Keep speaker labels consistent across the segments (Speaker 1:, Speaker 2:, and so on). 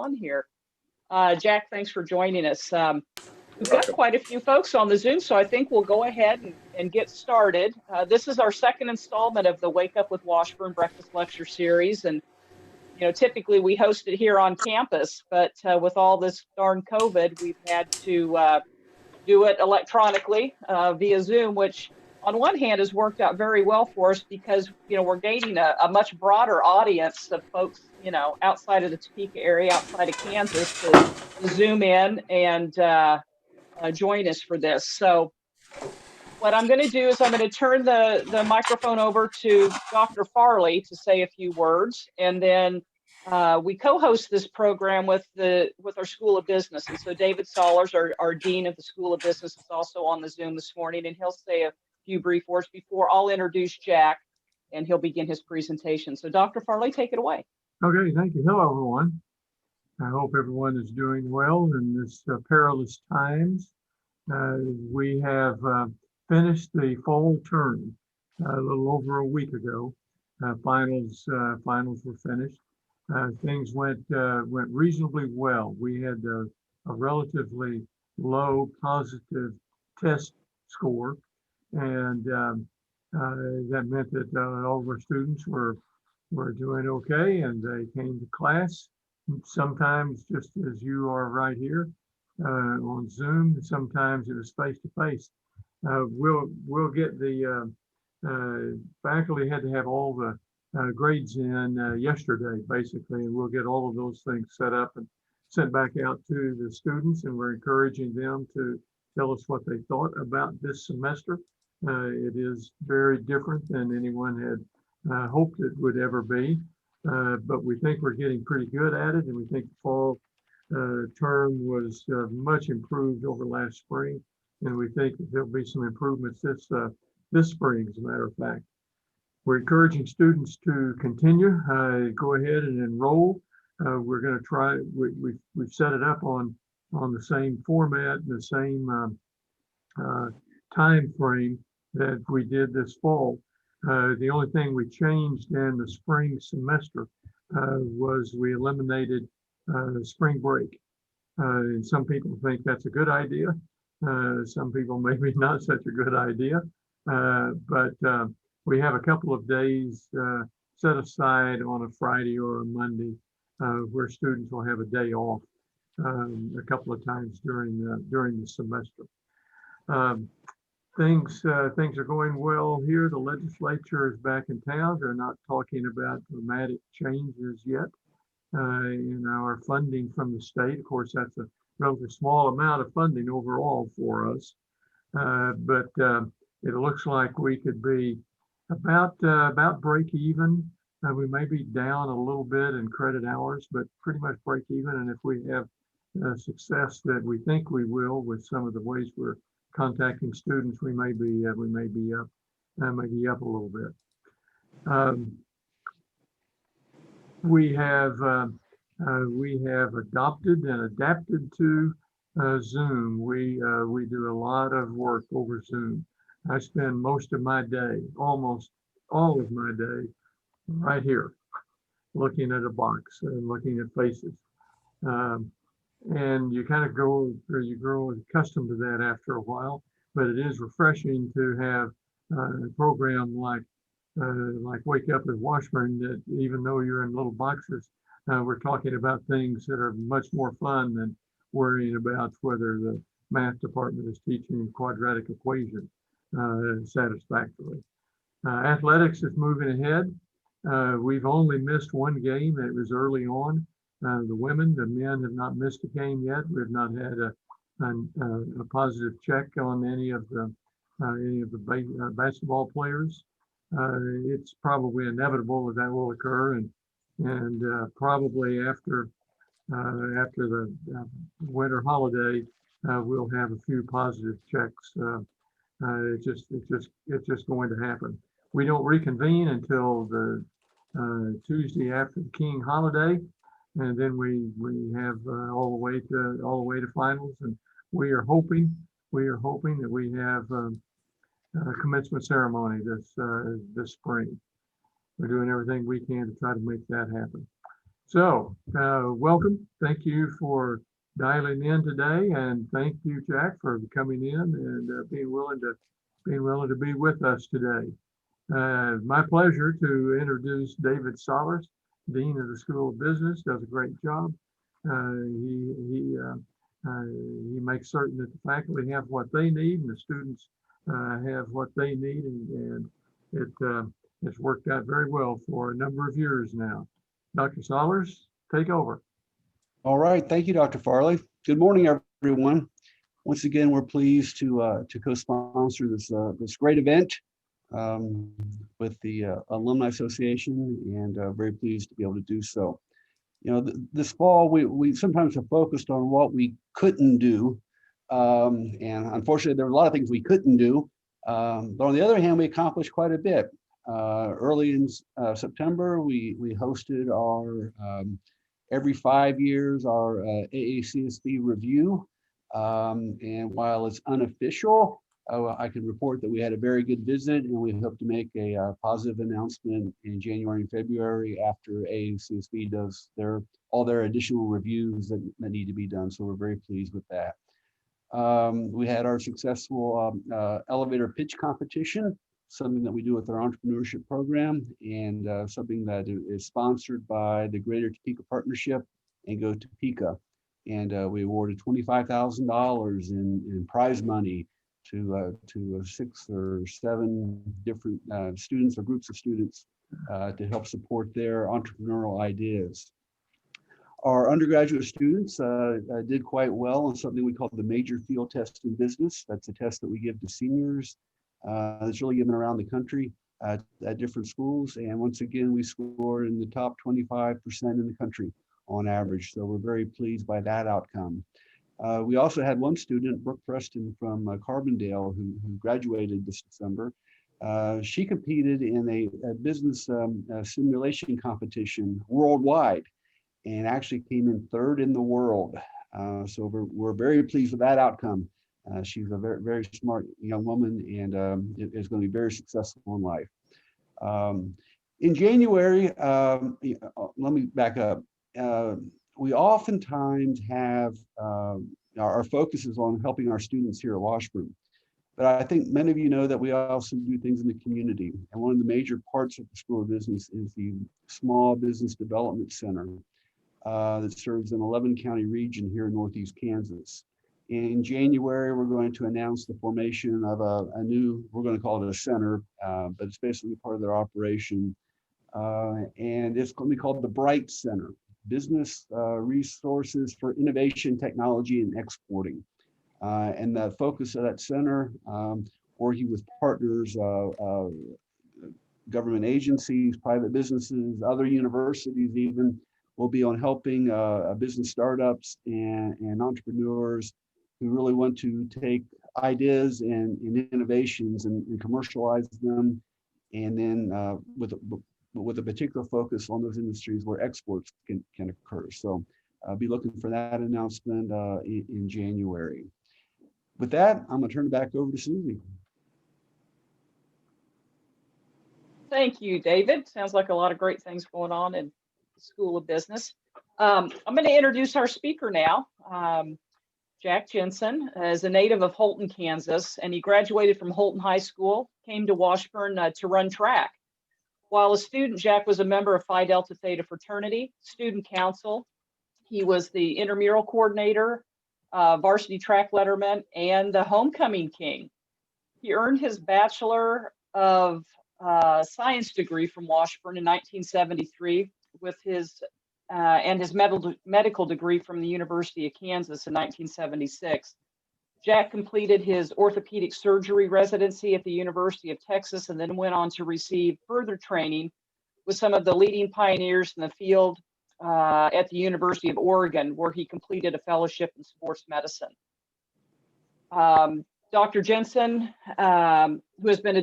Speaker 1: on here. Jack, thanks for joining us. We've got
Speaker 2: Welcome.
Speaker 1: quite a few folks on the Zoom, so I think we'll go ahead and get started. This is our second installment of the Wake Up with Washburn Breakfast Lecture Series. And, typically we host it here on campus, but with all this darn COVID, we've had to do it electronically via Zoom, which on one hand has worked out very well for us because, we're gaining a much broader audience of folks, outside of the Topeka area, outside of Kansas to Zoom in and join us for this. So what I'm going to do is I'm going to turn the microphone over to Dr. Farley to say a few words, and then we co-host this program with our School of Business. And so David Sollers, our Dean of the School of Business, is also on the Zoom this morning, and he'll say a few brief words before I'll introduce Jack, and he'll begin his presentation. So Dr. Farley, take it away.
Speaker 3: Okay, thank you. Hello, everyone. I hope everyone is doing well in this perilous times. We have finished the fall term a little over a week ago. Finals were finished. Things went reasonably well. We had a relatively low positive test score, and that meant that all of our students were doing okay, and they came to class. Sometimes just as you are right here on Zoom. Sometimes it was face to face. We'll get the faculty had to have all the grades in yesterday, basically, and we'll get all of those things set up and sent back out to the students, and we're encouraging them to tell us what they thought about this semester. It is very different than anyone had hoped it would ever be, but we think we're getting pretty good at it, and we think the fall term was much improved over last spring, and we think that there'll be some improvements this spring, as a matter of fact. We're encouraging students to continue, go ahead and enroll. We're going to try, we've set it up on the same format, the same time frame that we did this fall. The only thing we changed in the spring semester was we eliminated spring break. And some people think that's a good idea. Some people maybe not such a good idea. But we have a couple of days set aside on a Friday or a Monday where students will have a day off a couple of times during the semester. Things are going well here. The legislature is back in town. They're not talking about dramatic changes yet in our funding from the state. Of course, that's a relatively small amount of funding overall for us, but it looks like we could be about break even. We may be down a little bit in credit hours, but pretty much break even. And if we have success that we think we will with some of the ways we're contacting students, we may be up a little bit. We have adopted and adapted to Zoom. We do a lot of work over Zoom. I spend most of my day, almost all of my day, right here, looking at a box and looking at faces. And you kind of grow accustomed to that after a while, but it is refreshing to have a program like Wake Up with Washburn, that even though you're in little boxes, we're talking about things that are much more fun than worrying about whether the math department is teaching quadratic equation satisfactorily. Athletics is moving ahead. We've only missed one game. It was early on. The men have not missed a game yet. We've not had a positive check on any of the basketball players. It's probably inevitable that will occur, and probably after the winter holiday, we'll have a few positive checks. It's just going to happen. We don't reconvene until the Tuesday after the King holiday, and then we have all the way to finals. And we are hoping that we have a commencement ceremony this spring. We're doing everything we can to try to make that happen. So, welcome. Thank you for dialing in today, and thank you, Jack, for coming in and being willing to be with us today. My pleasure to introduce David Sollers, Dean of the School of Business. Does a great job. He makes certain that the faculty have what they need and the students have what they need, and it's worked out very well for a number of years now. Dr. Sollers, take over.
Speaker 2: All right, thank you, Dr. Farley. Good morning, everyone. Once again, we're pleased to co-sponsor this great event with the Alumni Association, and very pleased to be able to do so. You know, this fall we sometimes have focused on what we couldn't do, and unfortunately, there were a lot of things we couldn't do. But on the other hand, we accomplished quite a bit. Early in September, we hosted our every 5 years our AACSB review, and while it's unofficial, I can report that we had a very good visit, and we hope to make a positive announcement in January and February after AACSB does all their additional reviews that need to be done. So we're very pleased with that. We had our successful elevator pitch competition, something that we do with our entrepreneurship program, and something that is sponsored by the Greater Topeka Partnership and Go Topeka. And we awarded $25,000 in prize money to 6 or 7 different students or groups of students to help support their entrepreneurial ideas. Our undergraduate students did quite well on something we call the major field test in business. That's a test that we give to seniors. That's really given around the country at different schools. And once again, we scored in the top 25% in the country on average. So we're very pleased by that outcome. We also had one student, Brooke Preston from Carbondale, who graduated this December. She competed in a business simulation competition worldwide and actually came in 3rd in the world. So we're very pleased with that outcome. She's a very, very smart young woman and is going to be very successful in life. In January, let me back up. We oftentimes have our focus is on helping our students here at Washburn. But I think many of you know that we also do things in the community. And one of the major parts of the School of Business is the Small Business Development Center that serves an 11-county region here in Northeast Kansas. In January, we're going to announce the formation of a new, we're going to call it a center, but it's basically part of their operation. And it's going to be called the Bright Center, Business Resources for Innovation, Technology, and Exporting. And the focus of that center, working with partners, government agencies, private businesses, other universities even, will be on helping business startups and entrepreneurs who really want to take ideas and innovations and commercialize them, and then with a particular focus on those industries where exports can occur. So I'll be looking for that announcement in January. With that, I'm going to turn it back over to Susie.
Speaker 1: Thank you, David. Sounds like a lot of great things going on in the School of Business. I'm going to introduce our speaker now. Jack Jensen is a native of Holton, Kansas, and he graduated from Holton High School, came to Washburn to run track. While a student, Jack was a member of Phi Delta Theta fraternity, student council. He was the intramural coordinator, varsity track letterman, and the homecoming king. He earned his Bachelor of Science degree from Washburn in 1973 with his medical degree from the University of Kansas in 1976. Jack completed his orthopedic surgery residency at the University of Texas and then went on to receive further training with some of the leading pioneers in the field at the University of Oregon, where he completed a fellowship in sports medicine. Dr. Jensen, who has been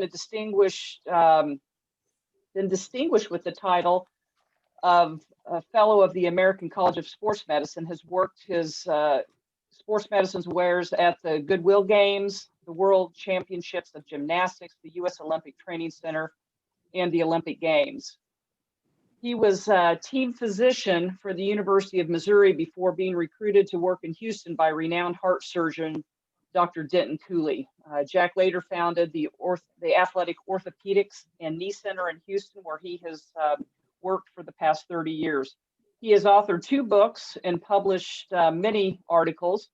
Speaker 1: distinguished with the title of a Fellow of the American College of Sports Medicine, has worked his sports medicine's wares at the Goodwill Games, the World Championships of Gymnastics, the U.S. Olympic Training Center, and the Olympic Games. He was a team physician for the University of Missouri before being recruited to work in Houston by renowned heart surgeon Dr. Denton Cooley. Jack later founded the Athletic Orthopedics and Knee Center in Houston, where he has worked for the past 30 years. He has authored 2 books and published many articles.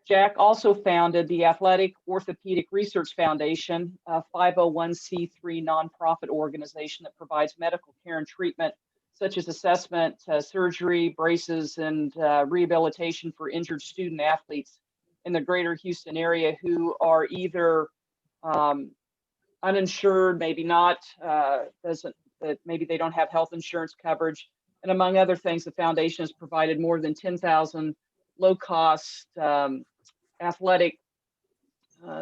Speaker 1: Jack also founded the Athletic Orthopedic Research Foundation, a 501c3 nonprofit organization that provides medical care and treatment, such as assessment, surgery, braces, and rehabilitation for injured student athletes in the greater Houston area who are either uninsured, maybe not, maybe they don't have health insurance coverage. And among other things, the foundation has provided more than 10,000 low-cost athletic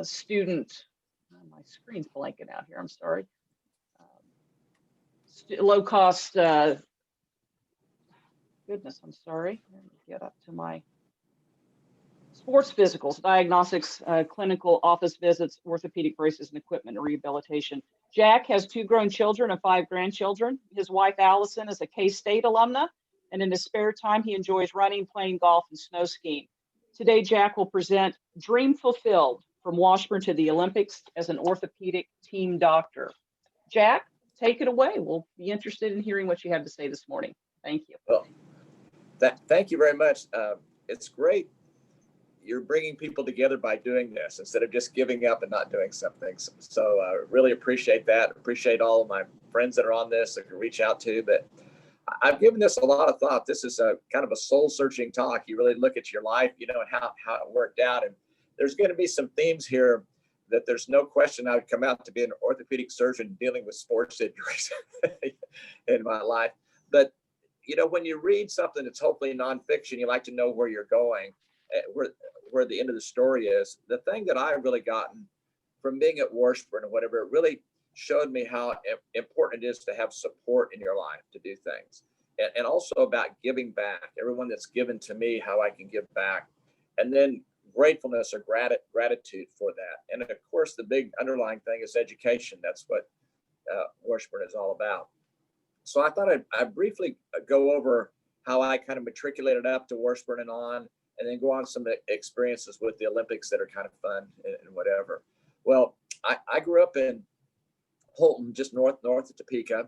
Speaker 1: student, my screen's blanking out here, I'm sorry. Low-cost, goodness, I'm sorry. Let me get up to my sports physicals, diagnostics, clinical office visits, orthopedic braces and equipment and rehabilitation. Jack has 2 grown children and 5 grandchildren. His wife, Allison, is a K-State alumna, and in his spare time, he enjoys running, playing golf, and snow skiing. Today, Jack will present Dream Fulfilled from Washburn to the Olympics as an orthopedic team doctor. Jack, take it away. We'll be interested in hearing what you have to say this morning. Thank you.
Speaker 4: Well, thank you very much. It's great. You're bringing people together by doing this instead of just giving up and not doing something. So I really appreciate that. Appreciate all of my friends that are on this that can reach out to. But I've given this a lot of thought. This is a kind of a soul-searching talk. You really look at your life, you know, and how it worked out. And there's going to be some themes here that there's no question I would come out to be an orthopedic surgeon dealing with sports injuries in my life. But, you know, when you read something that's hopefully nonfiction, you like to know where you're going, where the end of the story is. The thing that I really gotten from being at Washburn and whatever, it really showed me how important it is to have support in your life to do things. And also about giving back, everyone that's given to me, how I can give back. And then gratefulness or gratitude for that. And of course, the big underlying thing is education. That's what Washburn is all about. So I thought I'd briefly go over how I kind of matriculated up to Washburn and on, and then go on some experiences with the Olympics that are kind of fun and whatever. Well, I grew up in Holton, just north of Topeka,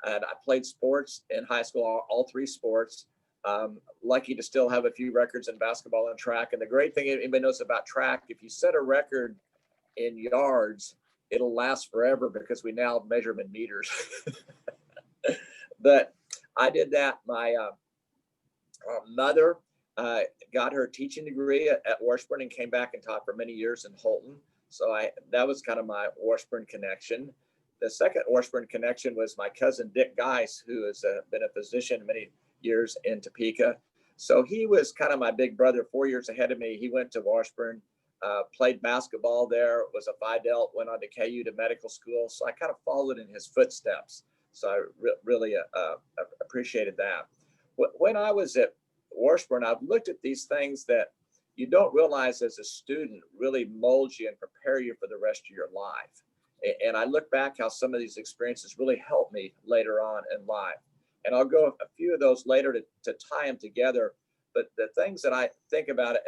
Speaker 4: and I played sports in high school, all 3 sports. Lucky to still have a few records in basketball and track. And the great thing anybody knows about track, if you set a record in yards, it'll last forever because we now measure them in meters. But I did that. My mother got her teaching degree at Washburn and came back and taught for many years in Holton. So that was kind of my Washburn connection. The second Washburn connection was my cousin Dick Geis, who has been a physician many years in Topeka. So he was kind of my big brother, 4 years ahead of me. He went to Washburn, played basketball there, was a Phi Delt, went on to KU to medical school. So I kind of followed in his footsteps. So I really appreciated that. When I was at Washburn, I've looked at these things that you don't realize as a student really molds you and prepare you for the rest of your life. And I look back how some of these experiences really helped me later on in life. And I'll go a few of those later to tie them together. But the things that I think about at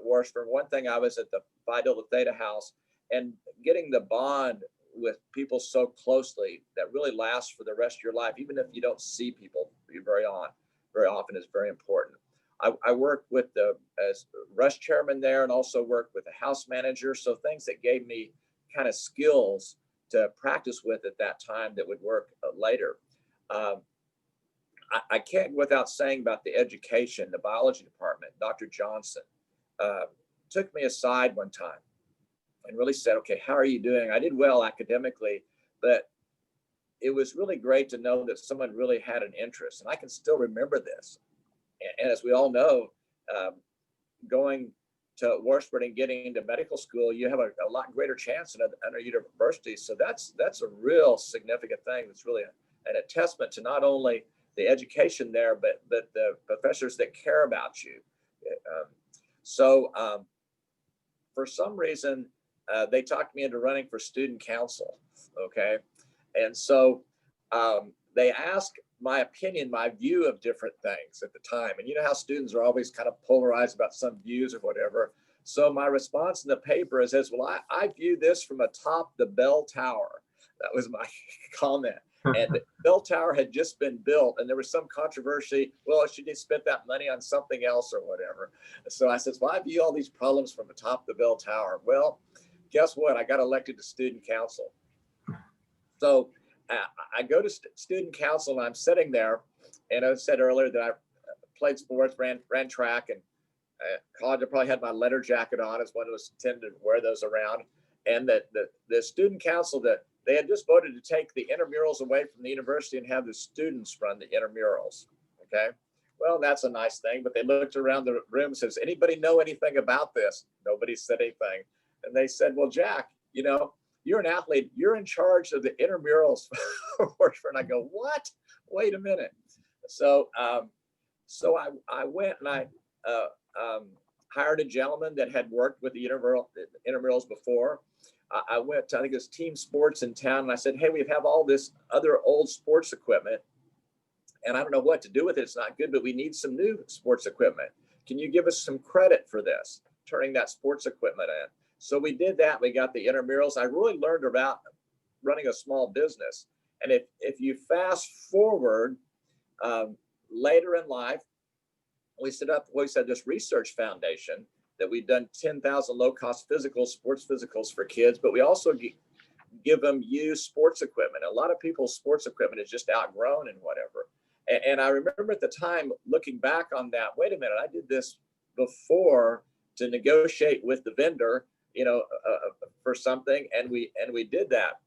Speaker 4: Washburn, one thing, I was at the Phi Delta Theta house, and getting the bond with people so closely that really lasts for the rest of your life, even if you don't see people very often, is very important. I worked with as rush chairman there, and also worked with the house manager. So things that gave me kind of skills to practice with at that time that would work later. I can't without saying about the education, the biology department. Dr. Jensen took me aside one time and really said, okay, how are you doing? I did well academically, but it was really great to know that someone really had an interest. And I can still remember this. And as we all know, going to Washburn and getting into medical school, you have a lot greater chance than at a university. So that's a real significant thing. That's really an testament to not only the education there, but the professors that care about you. For some reason, they talked me into running for student council. Okay. And so they asked my opinion, my view of different things at the time. And you know how students are always kind of polarized about some views or whatever. So my response in the paper is, well, I view this from atop the bell tower. That was my comment. And the bell tower had just been built, and there was some controversy. Well, should you spend that money on something else or whatever? So I said, well, I view all these problems from atop the bell tower. Well, guess what? I got elected to student council. So I go to student council, and I'm sitting there, and I said earlier that I played sports, ran track, and college. I probably had my letter jacket on, as one of us tended to wear those around. And that the student council, that they had just voted to take the intramurals away from the university and have the students run the intramurals. Okay, well, that's a nice thing, but they looked around the room and says, anybody know anything about this? Nobody said anything. And they said, well, Jack, you know, you're an athlete, you're in charge of the intramurals for Washburn. I go, what? Wait a minute. So I went and I hired a gentleman that had worked with the intramurals before. I went to, I think it was Team Sports in town, and I said, hey, we have all this other old sports equipment, and I don't know what to do with it. It's not good, but we need some new sports equipment. Can you give us some credit for this, turning that sports equipment in? So we did that. We got the intramurals. I really learned about running a small business. And if you fast forward later in life, we set this research foundation that we've done 10,000 low-cost sports physicals for kids, but we also give them used sports equipment. A lot of people's sports equipment is just outgrown and whatever. And I remember at the time looking back on that, wait a minute, I did this before to negotiate with the vendor, you know, for something, and we did that.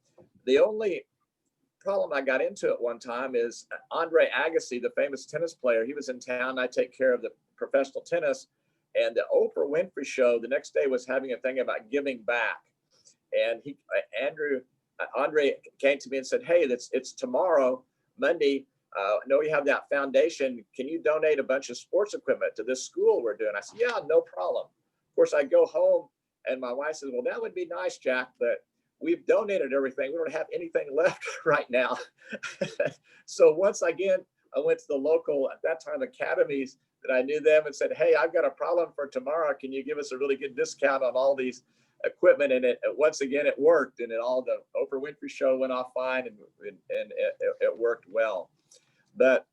Speaker 4: The only problem I got into at one time is Andre Agassi, the famous tennis player. He was in town. I take care of the professional tennis. And the Oprah Winfrey Show the next day was having a thing about giving back. And Andre came to me and said, hey, it's tomorrow, Monday. I know you have that foundation. Can you donate a bunch of sports equipment to this school we're doing? I said, yeah, no problem. Of course, I go home and my wife says, well, that would be nice, Jack, but we've donated everything. We don't have anything left right now. So once again, I went to the local, at that time, academies that I knew them and said, hey, I've got a problem for tomorrow. Can you give us a really good discount on all these equipment? And once again, it worked. And all the Oprah Winfrey Show went off fine, and it worked well. But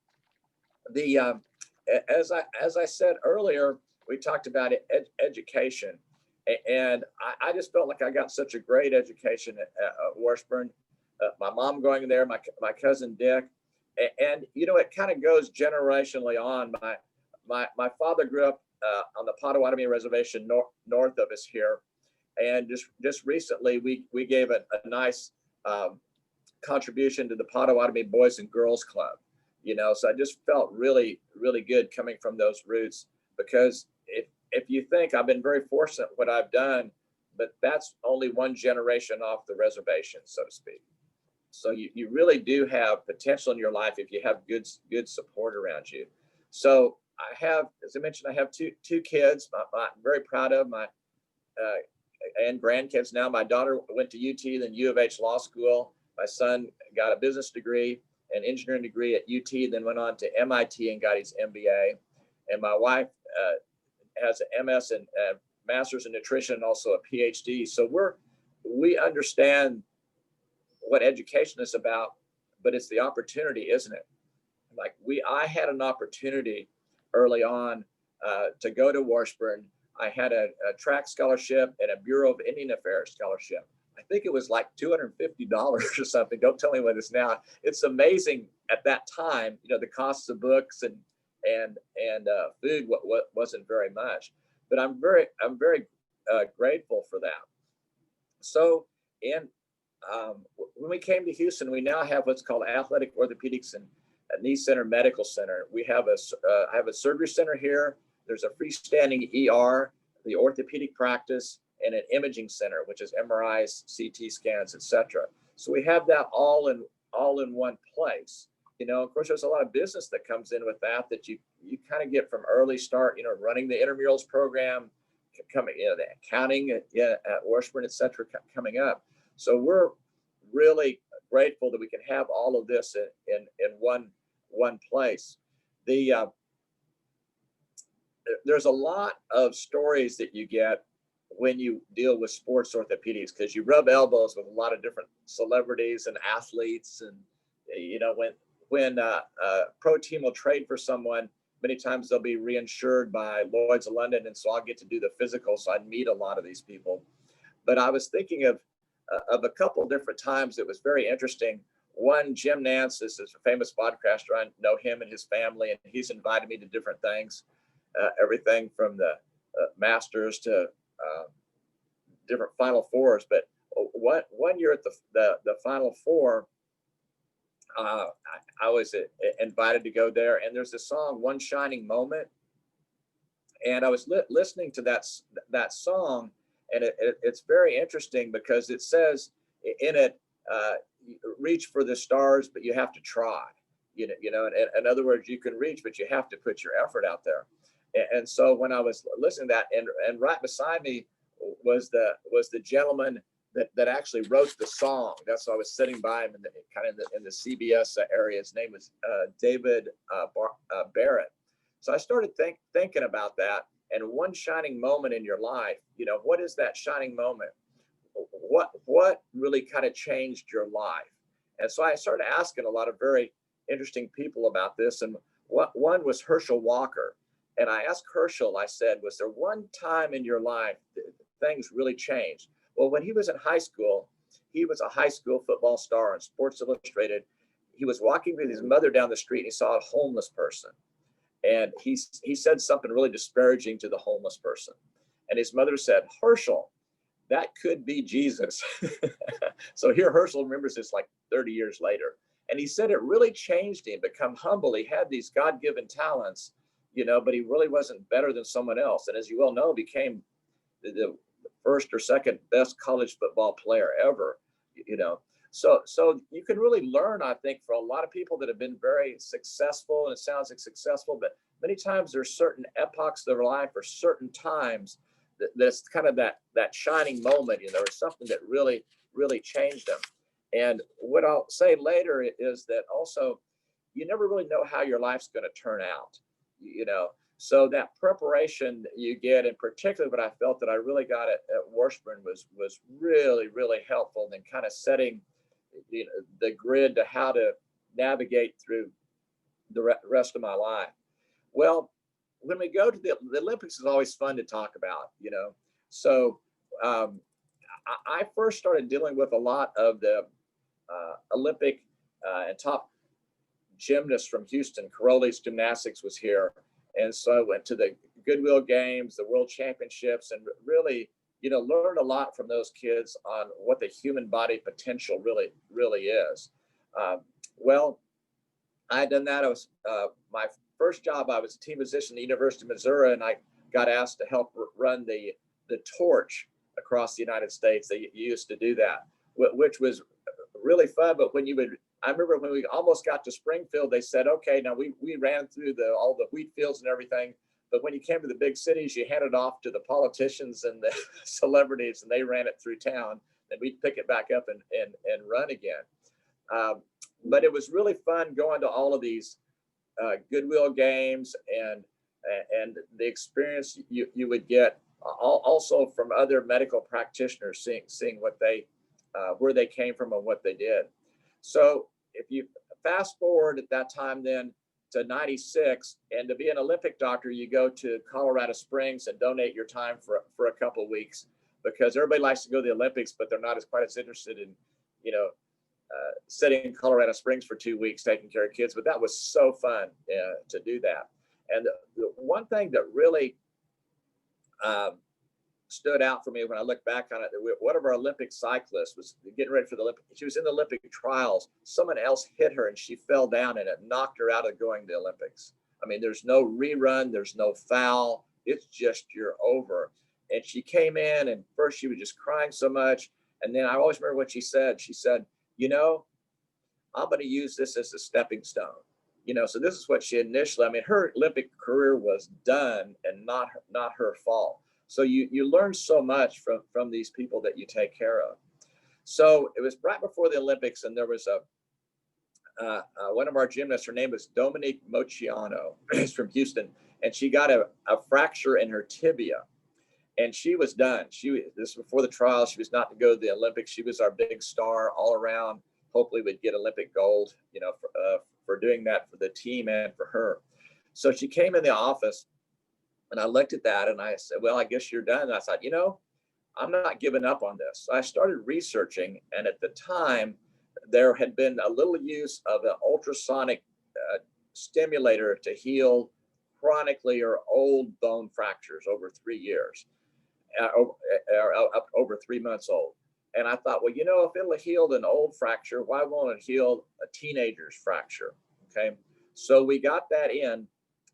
Speaker 4: as I said earlier, we talked about education. And I just felt like I got such a great education at Washburn. My mom going there, my cousin Dick. And, you know, it kind of goes generationally on. My father grew up on the Potawatomi Reservation north of us here. And just recently, we gave a nice contribution to the Potawatomi Boys and Girls Club. You know, so I just felt really, really good coming from those roots, because if you think, I've been very fortunate what I've done, but that's only one generation off the reservation, so to speak. So you really do have potential in your life if you have good support around you. So I have, as I mentioned, I have two kids. I'm very proud of my and grandkids now. My daughter went to UT, then U of H Law School. My son got a business degree, an engineering degree at UT, then went on to MIT and got his MBA. And my wife has an MS and master's in nutrition, and also a PhD. So we understand what education is about, but it's the opportunity, isn't it? Like I had an opportunity early on to go to Washburn. I had a track scholarship and a Bureau of Indian Affairs scholarship. I think it was like $250 or something. Don't tell me what it is now. It's amazing at that time, you know, the costs of books and food wasn't very much, but I'm very grateful for that. So when we came to Houston, we now have what's called Athletic Orthopedics and Knee Center Medical Center. We have I have a surgery center here. There's a freestanding ER, the orthopedic practice, and an imaging center, which is MRIs, CT scans, etc. So we have that all in one place. You know, of course, there's a lot of business that comes in with that you kind of get from early start, you know, running the intramurals program, coming, you know, the accounting at Washburn, et cetera, coming up. So we're really grateful that we can have all of this in one place. There's a lot of stories that you get when you deal with sports orthopedics, because you rub elbows with a lot of different celebrities and athletes. And, you know, when a pro team will trade for someone, many times they'll be reinsured by Lloyd's of London. And so I'll get to do the physical. So I'd meet a lot of these people. But I was thinking of a couple different times that was very interesting. One, Jim Nance is a famous podcaster. I know him and his family, and he's invited me to different things, everything from the Masters to different Final Fours. But one year at the Final Four, I was invited to go there, and there's this song, One Shining Moment. And I was listening to that song, and it's very interesting because it says in it, reach for the stars, but you have to try. You know, in other words, you can reach, but you have to put your effort out there. And so when I was listening to that, and right beside me was the gentleman that actually wrote the song. That's why I was sitting by him in the CBS area. His name was David Barrett. So I started thinking about that. And one shining moment in your life, you know, what is that shining moment? What really kind of changed your life? And so I started asking a lot of very interesting people about this. And one was Herschel Walker. And I asked Herschel, I said, was there one time in your life that things really changed? Well, when he was in high school, he was a high school football star on Sports Illustrated. He was walking with his mother down the street, and he saw a homeless person. And he said something really disparaging to the homeless person. And his mother said, Herschel, that could be Jesus. So here Herschel remembers this like 30 years later. And he said it really changed him, become humble. He had these God-given talents, you know, but he really wasn't better than someone else. And as you well know, became the first or second best college football player ever, you know. So you can really learn, I think, for a lot of people that have been very successful, and it sounds like successful, but many times there's certain epochs of their life or certain times that's kind of that shining moment, you know, or something that really, really changed them. And what I'll say later is that also, you never really know how your life's going to turn out, you know. So that preparation that you get, and particularly what I felt that I really got at Washburn was really, really helpful in kind of setting, you know, the grid to how to navigate through the rest of my life. Well, when we go to the Olympics, is always fun to talk about, you know. So I first started dealing with a lot of the Olympic and top gymnasts from Houston. Caroli's Gymnastics was here. And so I went to the Goodwill Games, the World Championships, and really, you know, learned a lot from those kids on what the human body potential really, really is. Well, I had done that. I was my first job. I was a team physician at the University of Missouri, and I got asked to help run the torch across the United States. They used to do that, which was really fun. But I remember when we almost got to Springfield, they said, okay, now we ran through all the wheat fields and everything. But when you came to the big cities, you handed off to the politicians and the celebrities, and they ran it through town. And we'd pick it back up and run again. But it was really fun going to all of these Goodwill Games and the experience you would get also from other medical practitioners, seeing what where they came from and what they did. So if you fast forward at that time then to 96, and to be an Olympic doctor, you go to Colorado Springs and donate your time for a couple of weeks, because everybody likes to go to the Olympics, but they're not quite as interested in, you know, sitting in Colorado Springs for 2 weeks taking care of kids. But that was so fun to do that. And the one thing that really stood out for me when I look back on it, one of our Olympic cyclists was getting ready for the Olympics. She was in the Olympic trials. Someone else hit her and she fell down, and it knocked her out of going to the Olympics. I mean, there's no rerun, there's no foul. It's just, you're over. And she came in, and first she was just crying so much. And then I always remember what she said. She said, you know, I'm going to use this as a stepping stone. You know, so this is what she initially, I mean, her Olympic career was done and not her fault. So you learn so much from these people that you take care of. So it was right before the Olympics, and there was one of our gymnasts, her name is Dominique Mociano, is from Houston, and she got a fracture in her tibia, and she was done. This was before the trial. She was not to go to the Olympics. She was our big star all around. Hopefully we'd get Olympic gold, for doing that for the team and for her. So she came in the office, and I looked at that and I said, well, I guess you're done. And I thought, I'm not giving up on this. So I started researching, and at the time, there had been a little use of an ultrasonic stimulator to heal chronically or old bone fractures over 3 years, over 3 months old. And I thought, well, if it'll heal an old fracture, why won't it heal a teenager's fracture? Okay. So we got that in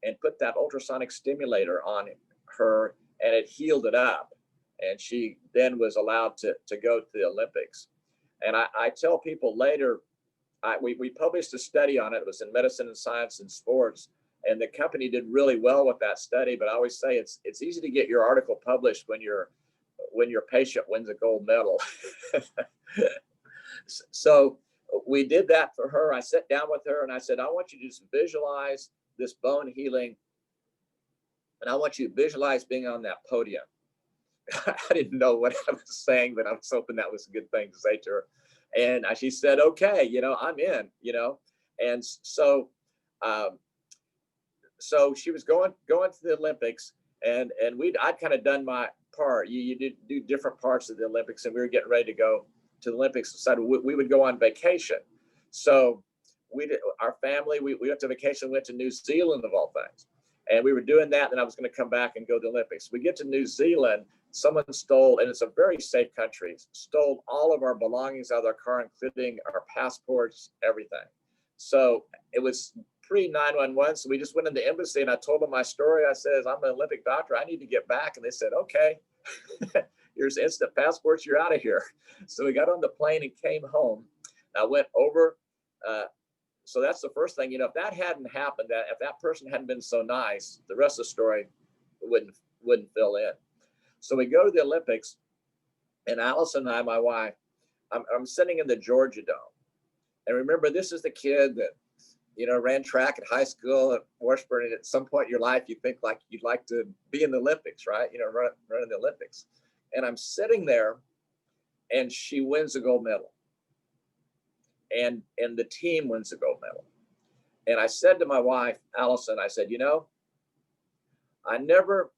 Speaker 4: and put that ultrasonic stimulator on her, and it healed it up. And she then was allowed to go to the Olympics. And I tell people later, we published a study on it. It was in Medicine and Science and Sports, and the company did really well with that study. But I always say it's easy to get your article published when your patient wins a gold medal. So we did that for her. I sat down with her and I said, I want you to just visualize this bone healing, and I want you to visualize being on that podium. I didn't know what I was saying, but I was hoping that was a good thing to say to her. And she said, okay, I'm in, And so, so she was going to the Olympics, and I'd kind of done my part. You do different parts of the Olympics, and we were getting ready to go to the Olympics. Decided we would go on vacation. So our family, we went to vacation, went to New Zealand of all things. And we were doing that, and I was going to come back and go to the Olympics. We get to New Zealand, someone stole, and it's a very safe country, stole all of our belongings out of our car, including our passports, everything. So it was pre-911, so we just went in the embassy, and I told them my story. I said, I'm an Olympic doctor, I need to get back. And they said, okay, here's instant passports, you're out of here. So we got on the plane and came home. I went over, so that's the first thing, if that hadn't happened, if that person hadn't been so nice, the rest of the story wouldn't fill in. So we go to the Olympics, and Allison and I, my wife, I'm sitting in the Georgia Dome. And remember, this is the kid that, ran track at high school at Washburn. And at some point in your life, you think like you'd like to be in the Olympics, right? Running the Olympics. And I'm sitting there, and she wins a gold medal. And the team wins the gold medal. And I said to my wife, Allison, I said, I never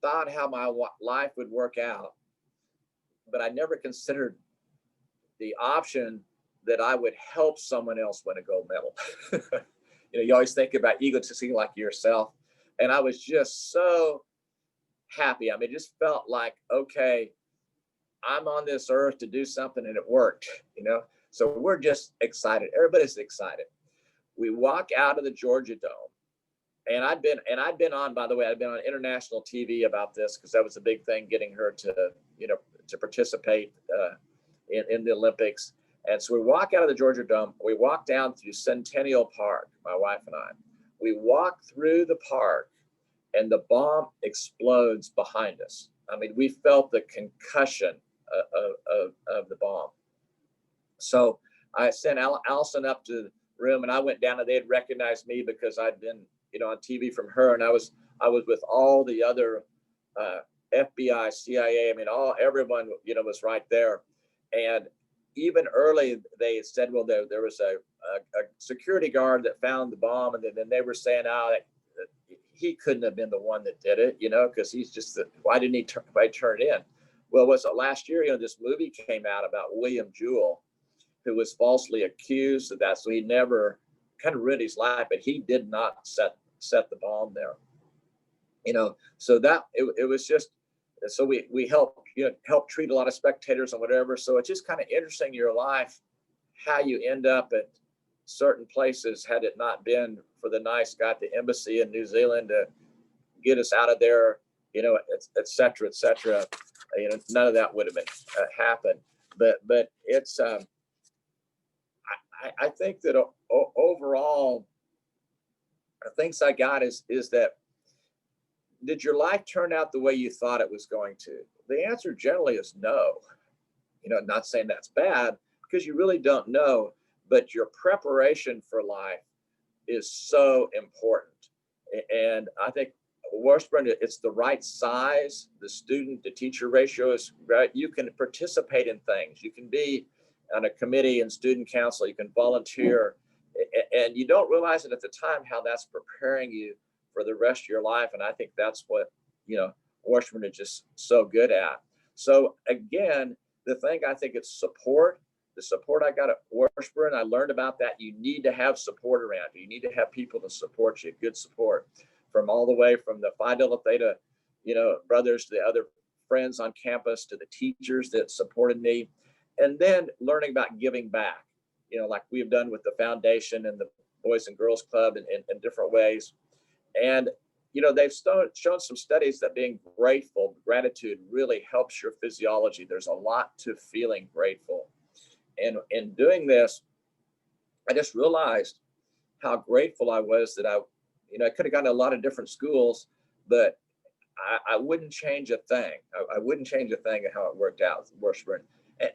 Speaker 4: thought how my life would work out, but I never considered the option that I would help someone else win a gold medal. You always think about egotistic like yourself. And I was just so happy. I mean, it just felt like, okay, I'm on this earth to do something, and it worked, So we're just excited. Everybody's excited. We walk out of the Georgia Dome, and I'd been on, by the way, I'd been on international TV about this because that was a big thing, getting her to participate in the Olympics. And so we walk out of the Georgia Dome. We walk down through Centennial Park, my wife and I. We walk through the park, and the bomb explodes behind us. I mean, we felt the concussion of the bomb. So I sent Allison up to the room, and I went down, and they had recognized me because I'd been, on TV from her, and I was with all the other FBI, CIA. I mean, everyone, was right there. And even early, they said, well, there was a security guard that found the bomb, and then they were saying, he couldn't have been the one that did it, because he's just, why didn't he turn it in? Well, was it last year, this movie came out about William Jewell, who was falsely accused of that. So he never kind of ruined his life, but he did not set the bomb there. So that it was just, so we help treat a lot of spectators and whatever. So it's just kind of interesting in your life how you end up at certain places had it not been for the nice guy at the embassy in New Zealand to get us out of there, et cetera, et cetera. None of that would have been happened. But it's I think that overall, the things I got is that, did your life turn out the way you thought it was going to? The answer generally is no. Not saying that's bad, because you really don't know. but your preparation for life is so important. And I think Washburn, it's the right size. The student to teacher ratio is right. You can participate in things. You can be on a committee and student council. You can volunteer, and you don't realize it at the time how that's preparing you for the rest of your life. And I think that's what, Washburn is just so good at. So again, the thing I think it's support. The support I got at Washburn, I learned about that. You need to have support around you. You need to have people to support you, good support, from all the way from the Phi Delta Theta, brothers to the other friends on campus, to the teachers that supported me. And then learning about giving back, like we've done with the foundation and the Boys and Girls Club in different ways. And, they've shown some studies that being grateful, gratitude really helps your physiology. There's a lot to feeling grateful. And in doing this, I just realized how grateful I was that I could have gone to a lot of different schools, but I wouldn't change a thing. I wouldn't change a thing of how it worked out with Washburn.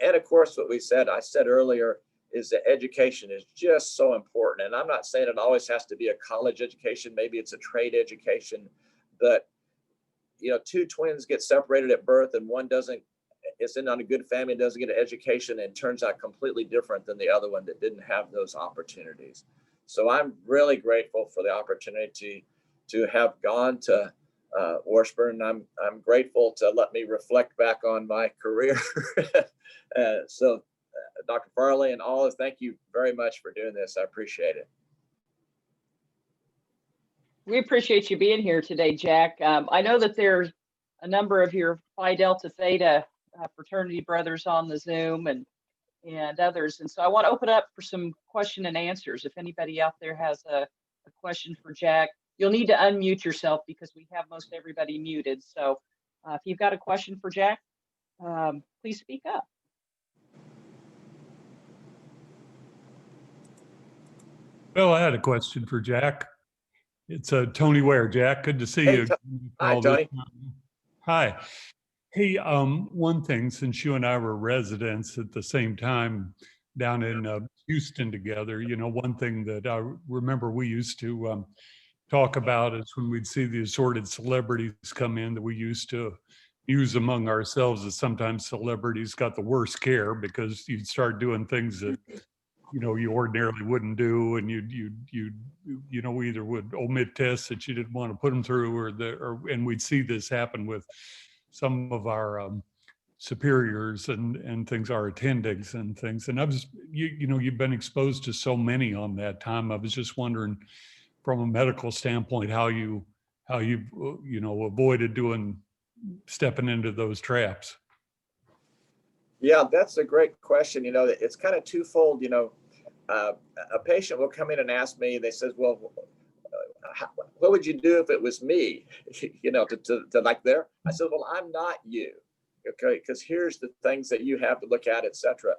Speaker 4: And of course, what I said earlier, is that education is just so important. And I'm not saying it always has to be a college education. Maybe it's a trade education, but two twins get separated at birth and one is in on a good family, doesn't get an education, and turns out completely different than the other one that didn't have those opportunities. So I'm really grateful for the opportunity to have gone to Washburn. I'm grateful to let me reflect back on my career. So Dr. Farley and all, thank you very much for doing this. I appreciate it.
Speaker 1: We appreciate you being here today, Jack. I know that there's a number of your Phi Delta Theta fraternity brothers on the Zoom and others. And so I want to open up for some question and answers. If anybody out there has a question for Jack, you'll need to unmute yourself because we have most everybody muted. So if you've got a question for Jack, please speak up.
Speaker 5: Well, I had a question for Jack. It's Tony Ware. Jack, good to see you.
Speaker 4: Hi, Tony.
Speaker 5: Hi. Hey, one thing, since you and I were residents at the same time down in Houston together, one thing that I remember we used to talk about is when we'd see the assorted celebrities come in, that we used to use among ourselves, that sometimes celebrities got the worst care because you'd start doing things that you ordinarily wouldn't do, and you either would omit tests that you didn't want to put them through, and we'd see this happen with some of our superiors and things, our attendings and things. And I was, you've been exposed to so many on that time. I was just wondering, from a medical standpoint, how you avoided stepping into those traps.
Speaker 4: Yeah, that's a great question. It's kind of twofold. A patient will come in and ask me, they says, well, what would you do if it was me? To like there. I said, well, I'm not you. Okay, because here's the things that you have to look at, etc.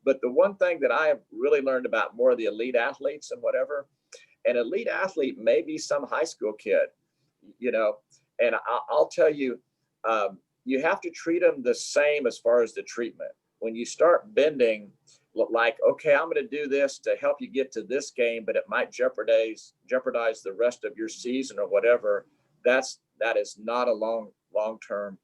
Speaker 4: But the one thing that I have really learned about more of the elite athletes and whatever, an elite athlete may be some high school kid, and I'll tell you, you have to treat them the same as far as the treatment. When you start bending, like, okay, I'm going to do this to help you get to this game, but it might jeopardize the rest of your season or whatever. That is not a long-term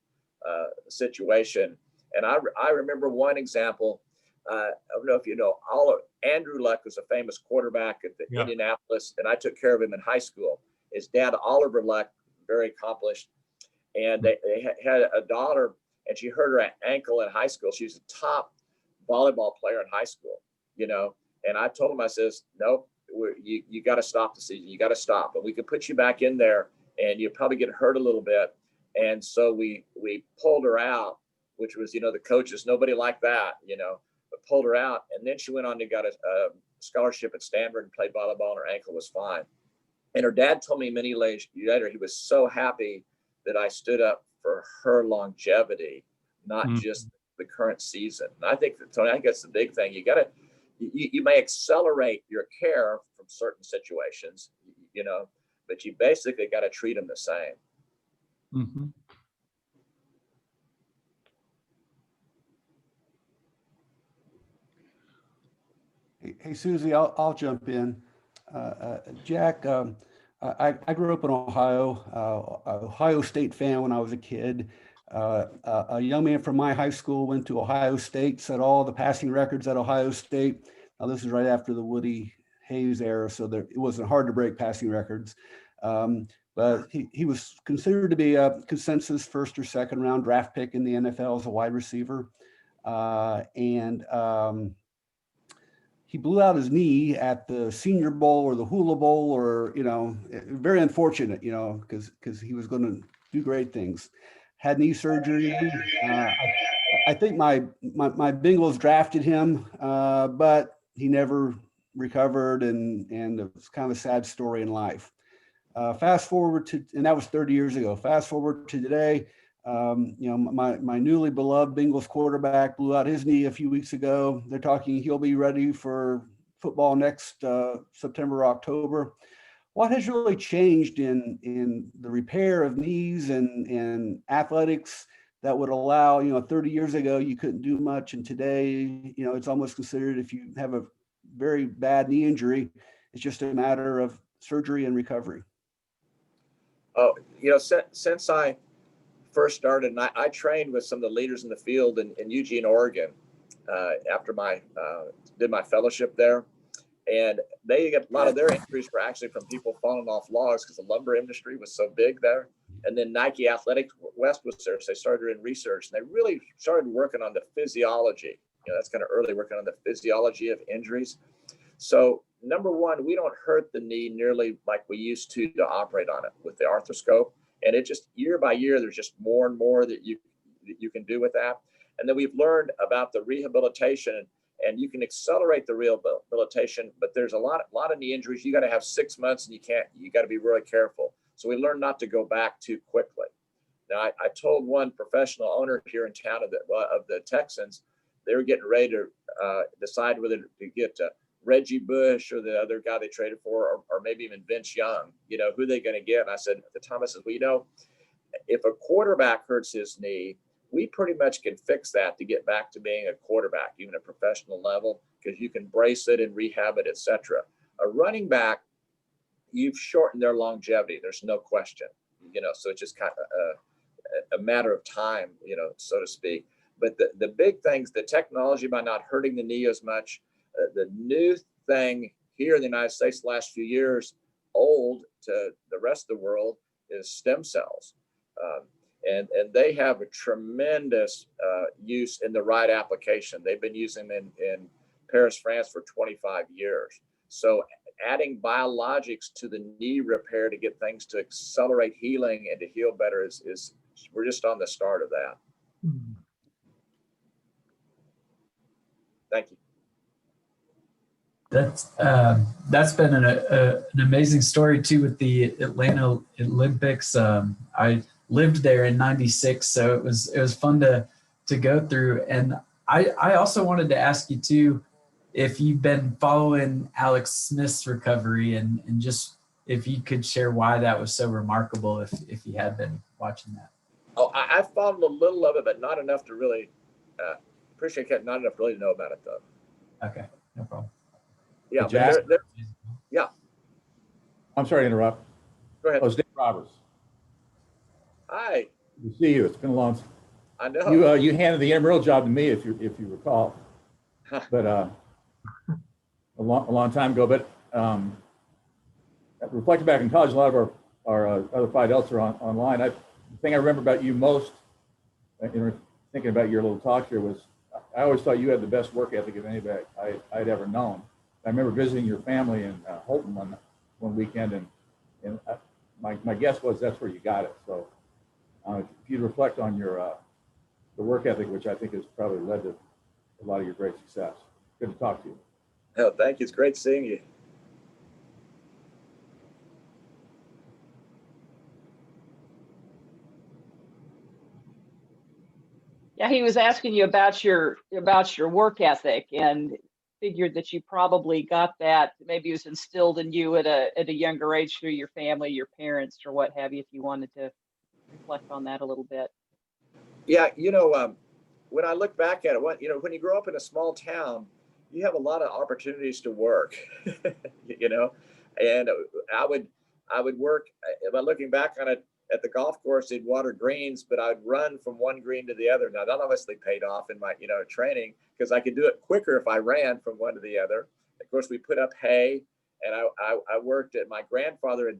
Speaker 4: situation. And I remember one example. I don't know if you know, Andrew Luck was a famous quarterback at the Indianapolis, and I took care of him in high school. His dad, Oliver Luck, very accomplished, and they had a daughter, and she hurt her ankle in high school. She was a top volleyball player in high school, and I told him, I says, nope, you got to stop the season. You got to stop, but we could put you back in there and you'll probably get hurt a little bit. And so we pulled her out, which was, the coaches, nobody liked that, but pulled her out. And then she went on to got a scholarship at Stanford and played volleyball, and her ankle was fine. And her dad told me many years later, he was so happy that I stood up for her longevity, not just the current season. And I think that, Tony, I think that's the big thing. You may accelerate your care from certain situations, but you basically got to treat them the same.
Speaker 5: Mm-hmm.
Speaker 2: Hey, Susie, I'll jump in. Jack, I grew up in Ohio, Ohio State fan when I was a kid. A young man from my high school went to Ohio State, set all the passing records at Ohio State. Now, this is right after the Woody Hayes era, so it wasn't hard to break passing records. But he was considered to be a consensus first or second round draft pick in the NFL as a wide receiver. He blew out his knee at the Senior Bowl or the Hula Bowl, or, very unfortunate, because he was going to do great things. Had knee surgery. I think my Bengals drafted him, but he never recovered, and it was kind of a sad story in life. Fast forward to, and that was 30 years ago. Fast forward to today. My newly beloved Bengals quarterback blew out his knee a few weeks ago. They're talking he'll be ready for football next September, October. What has really changed in the repair of knees and athletics that would allow, 30 years ago, you couldn't do much, and today, it's almost considered, if you have a very bad knee injury, it's just a matter of surgery and recovery?
Speaker 4: Oh, since I first started, and I trained with some of the leaders in the field in Eugene, Oregon, after did my fellowship there. And they got a lot of their injuries were actually from people falling off logs because the lumber industry was so big there. And then Nike Athletic West was there. So they started in research, and they really started working on the physiology. That's kind of early, working on the physiology of injuries. So number one, we don't hurt the knee nearly like we used to operate on it with the arthroscope. And it just, year by year, there's just more and more that you can do with that. And then we've learned about the rehabilitation, and you can accelerate the rehabilitation, but there's a lot of knee injuries. You got to have 6 months, and you got to be really careful. So we learned not to go back too quickly. Now, I told one professional owner here in town of the Texans, they were getting ready to decide whether to get Reggie Bush or the other guy they traded for, or maybe even Vince Young, who they going to get? And I said, at the time, I said, well, if a quarterback hurts his knee, we pretty much can fix that to get back to being a quarterback, even at professional level, because you can brace it and rehab it, etc. A running back, you've shortened their longevity. There's no question, so it's just kind of a matter of time, so to speak. But the big things, the technology by not hurting the knee as much, the new thing here in the United States the last few years, old to the rest of the world, is stem cells. And they have a tremendous use in the right application. They've been using them in Paris, France for 25 years. So adding biologics to the knee repair to get things to accelerate healing and to heal better is we're just on the start of that.
Speaker 3: Mm-hmm.
Speaker 4: Thank you.
Speaker 6: That's been an amazing story too with the Atlanta Olympics. I lived there in '96, so it was fun to go through. And I also wanted to ask you too, if you've been following Alex Smith's recovery, and just if you could share why that was so remarkable, if you had been watching that.
Speaker 4: Oh, I followed a little of it, but not enough to really appreciate it. Not enough really to know about it, though.
Speaker 6: Okay, no problem.
Speaker 4: Yeah,
Speaker 7: Jack?
Speaker 4: Yeah.
Speaker 7: I'm sorry to interrupt.
Speaker 4: Go ahead.
Speaker 7: Oh, it's Dave Roberts.
Speaker 4: Hi.
Speaker 7: Good to see you. It's been a long time.
Speaker 4: I know.
Speaker 7: You handed the intramural job to me, if you recall, but a long time ago. But reflecting back in college, a lot of our other Phi Deltas are online. The thing I remember about you most, thinking about your little talk here, was I always thought you had the best work ethic of anybody I'd ever known. I remember visiting your family in Holton one weekend, and my guess was that's where you got it. So if you reflect on your the work ethic, which I think has probably led to a lot of your great success. Good to talk to you.
Speaker 4: Oh, thank you. It's great seeing you.
Speaker 1: Yeah, he was asking you about your work ethic, and figured that you probably got that. Maybe it was instilled in you at a younger age through your family, your parents, or what have you. If you wanted to reflect on that a little bit.
Speaker 4: Yeah, when I look back at it, when you grow up in a small town, you have a lot of opportunities to work, you know, and I would work, by looking back on it, at the golf course, they'd water greens, but I'd run from one green to the other. Now that obviously paid off in my, training, because I could do it quicker if I ran from one to the other. Of course, we put up hay, and I worked at, my grandfather had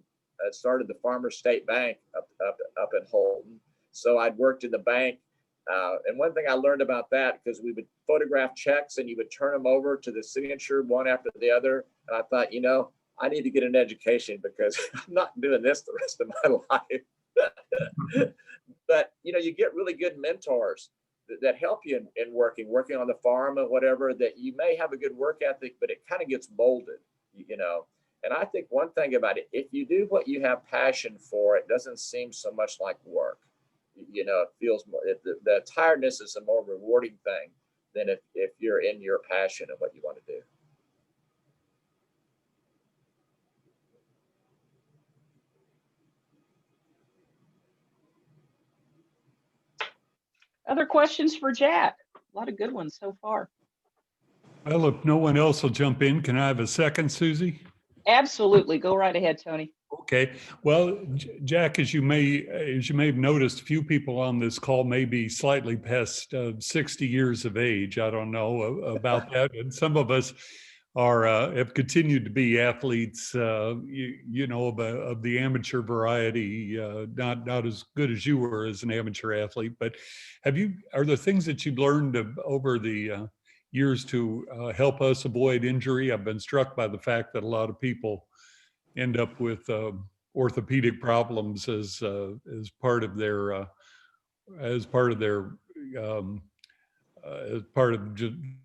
Speaker 4: started the Farmers State Bank up in Holton. So I'd worked in the bank. And one thing I learned about that, because we would photograph checks and you would turn them over to the signature one after the other. And I thought, I need to get an education because I'm not doing this the rest of my life. But, you get really good mentors that help you in working on the farm or whatever, that you may have a good work ethic, but it kind of gets molded, And I think one thing about it, if you do what you have passion for, it doesn't seem so much like work. It feels more, the tiredness is a more rewarding thing than if you're in your passion and what you want to do.
Speaker 1: Other questions for Jack? A lot of good ones so far.
Speaker 5: Well, if no one else will jump in, can I have a second, Susie?
Speaker 1: Absolutely. Go right ahead, Tony.
Speaker 5: Okay. Well, Jack, as you may have noticed, a few people on this call may be slightly past 60 years of age. I don't know about that. And some of us have continued to be athletes, of the amateur variety, not as good as you were as an amateur athlete. But are there things that you've learned over the years to help us avoid injury? I've been struck by the fact that a lot of people end up with orthopedic problems as part of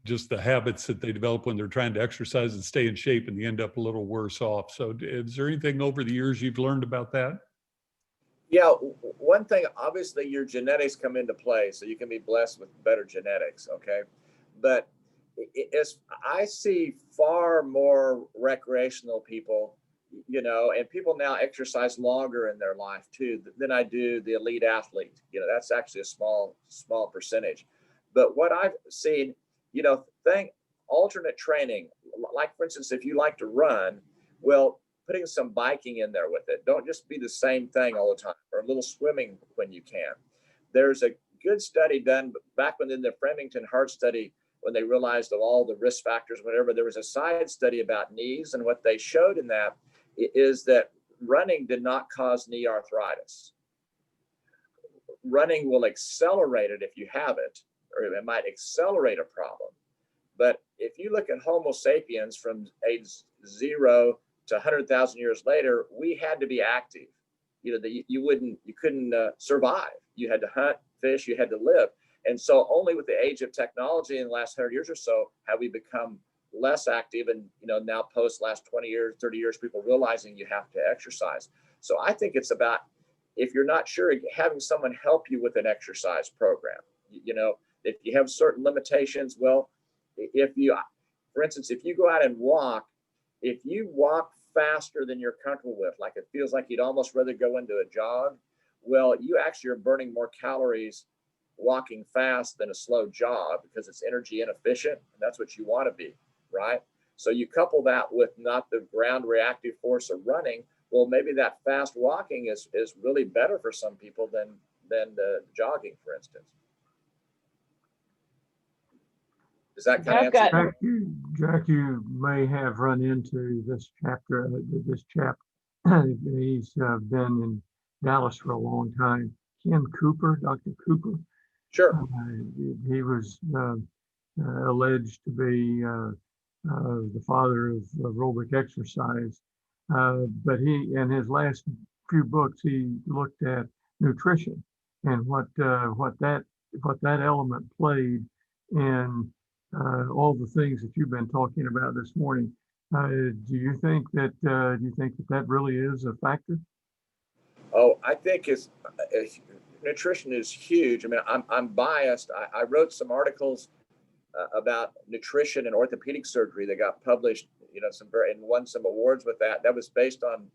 Speaker 5: just the habits that they develop when they're trying to exercise and stay in shape, and you end up a little worse off. So is there anything over the years you've learned about that?
Speaker 4: Yeah, one thing, obviously your genetics come into play, so you can be blessed with better genetics, okay? But I see far more recreational people, and people now exercise longer in their life too than I do the elite athlete. That's actually a small percentage. But what I've seen, alternate training, like for instance, if you like to run, well, putting some biking in there with it. Don't just be the same thing all the time, or a little swimming when you can. There's a good study done back when in the Framingham Heart Study, when they realized of all the risk factors, whatever, there was a side study about knees, and what they showed in that is that running did not cause knee arthritis. Running will accelerate it if you have it, or it might accelerate a problem. But if you look at Homo sapiens from age 0 to 100,000 years later, we had to be active. You couldn't survive. You had to hunt, fish, you had to live. And so only with the age of technology in the last 100 years or so have we become less active, and now post last 20 years, 30 years, people realizing you have to exercise. So I think it's about, if you're not sure, having someone help you with an exercise program. If you have certain limitations, well, for instance, if you go out and walk, if you walk faster than you're comfortable with, like it feels like you'd almost rather go into a jog, well, you actually are burning more calories walking fast than a slow jog, because it's energy inefficient, and that's what you want to be, right? So you couple that with not the ground reactive force of running, well, maybe that fast walking is really better for some people than the jogging, for instance. Does that kind of answer?
Speaker 3: Jack, you may have run into this chap. He's been in Dallas for a long time. Ken Cooper, Dr. Cooper.
Speaker 4: Sure.
Speaker 3: He was alleged to be the father of aerobic exercise. But in his last few books, he looked at nutrition and what that element played in all the things that you've been talking about this morning. Do you think that really is a factor?
Speaker 4: Oh, I think nutrition is huge. I mean, I'm biased. I wrote some articles about nutrition and orthopedic surgery that got published, and won some awards with that. That was based on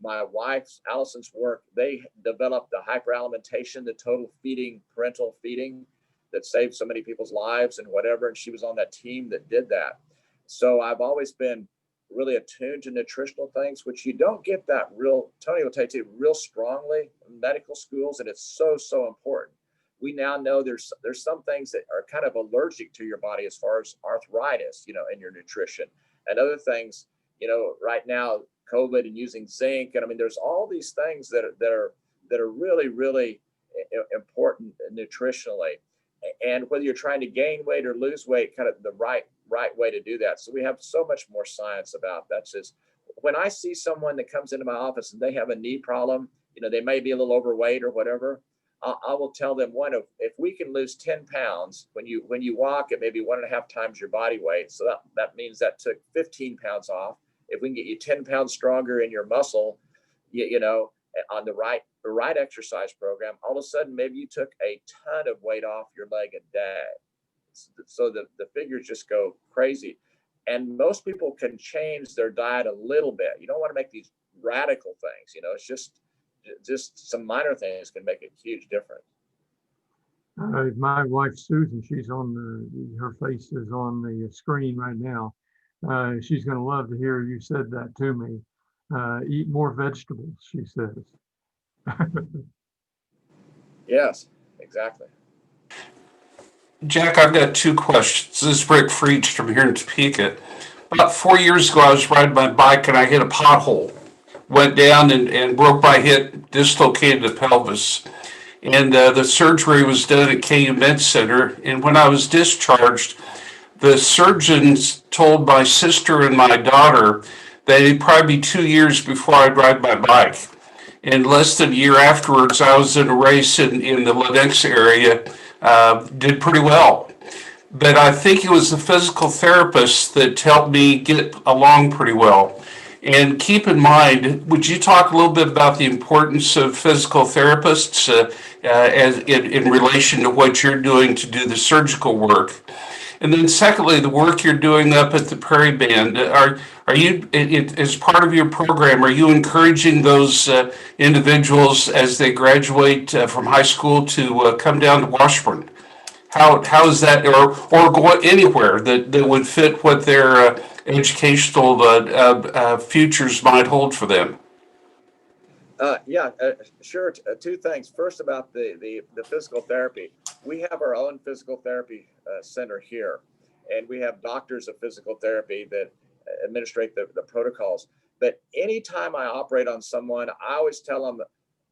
Speaker 4: my wife's, Allison's, work. They developed the hyperalimentation, the total feeding, parental feeding, that saved so many people's lives and whatever. And she was on that team that did that. So I've always been really attuned to nutritional things, which you don't get that real, Tony will tell you, real strongly in medical schools, and it's so important. We now know there's some things that are kind of allergic to your body as far as arthritis, in your nutrition, and other things, right now, COVID and using zinc, and I mean, there's all these things that are really important nutritionally. And whether you're trying to gain weight or lose weight, kind of the right way to do that. So we have so much more science about that. Just when I see someone that comes into my office and they have a knee problem, they may be a little overweight or whatever, I will tell them, if we can lose 10 pounds when you walk at maybe 1.5 times your body weight, so that means that took 15 pounds off. If we can get you 10 pounds stronger in your muscle, on the right exercise program, all of a sudden maybe you took a ton of weight off your leg a day. So the figures just go crazy. And most people can change their diet a little bit. You don't want to make these radical things, it's just some minor things can make a huge difference.
Speaker 3: My wife, Susan, she's on her face is on the screen right now. She's going to love to hear you said that to me. Eat more vegetables, she says.
Speaker 4: Yes, exactly.
Speaker 8: Jack, I've got 2 questions. This is Rick Freach from here in Topeka. About 4 years ago, I was riding my bike and I hit a pothole. Went down and broke my hip, dislocated the pelvis. And the surgery was done at KU Med Center. And when I was discharged, the surgeons told my sister and my daughter that it'd probably be 2 years before I'd ride my bike. And less than a year afterwards, I was in a race in the Lennox area, did pretty well. But I think it was the physical therapist that helped me get along pretty well. And keep in mind, would you talk a little bit about the importance of physical therapists as in relation to what you're doing to do the surgical work? And then secondly, the work you're doing up at the Prairie Band, are you, as part of your program, are you encouraging those individuals as they graduate from high school to come down to Washburn? How is that, or go anywhere that would fit what their educational futures might hold for them?
Speaker 4: Sure. 2 things. First, about the physical therapy. We have our own physical therapy center here, and we have doctors of physical therapy that administrate the protocols. But anytime I operate on someone, I always tell them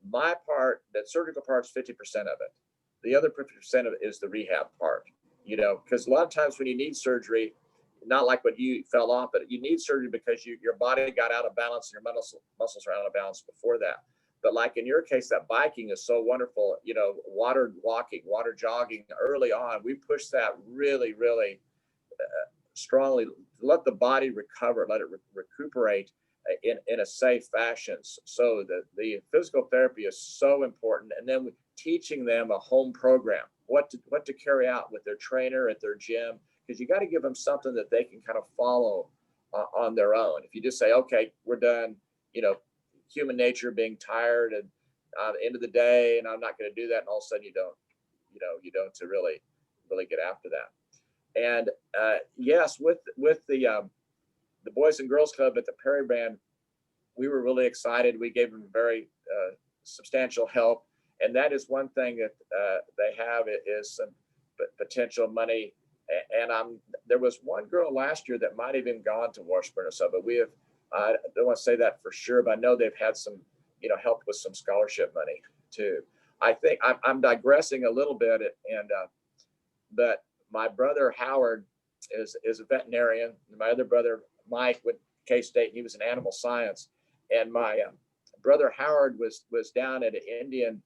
Speaker 4: my part, that surgical part is 50% of it. The other 50% of it is the rehab part, because a lot of times when you need surgery, not like when you fell off, but you need surgery because your body got out of balance and your muscles are out of balance before that. But like in your case, that biking is so wonderful, water walking, water jogging early on. We push that really strongly, let the body recover, let it recuperate in a safe fashion. So the physical therapy is so important. And then teaching them a home program, what to carry out with their trainer at their gym, because you got to give them something that they can kind of follow on their own. If you just say, okay, we're done, human nature being tired and end of the day, and I'm not going to do that, and all of a sudden you don't to really get after that. And yes, with the Boys and Girls Club at the Prairie Band, we were really excited. We gave them very substantial help, and that is one thing that they have is some potential money. And there was one girl last year that might have even gone to Washburn or so, but we have, I don't want to say that for sure, but I know they've had some, help with some scholarship money too. I think I'm digressing a little bit, but my brother Howard is a veterinarian. My other brother Mike went to K-State. He was in animal science, and my brother Howard was down at an Indian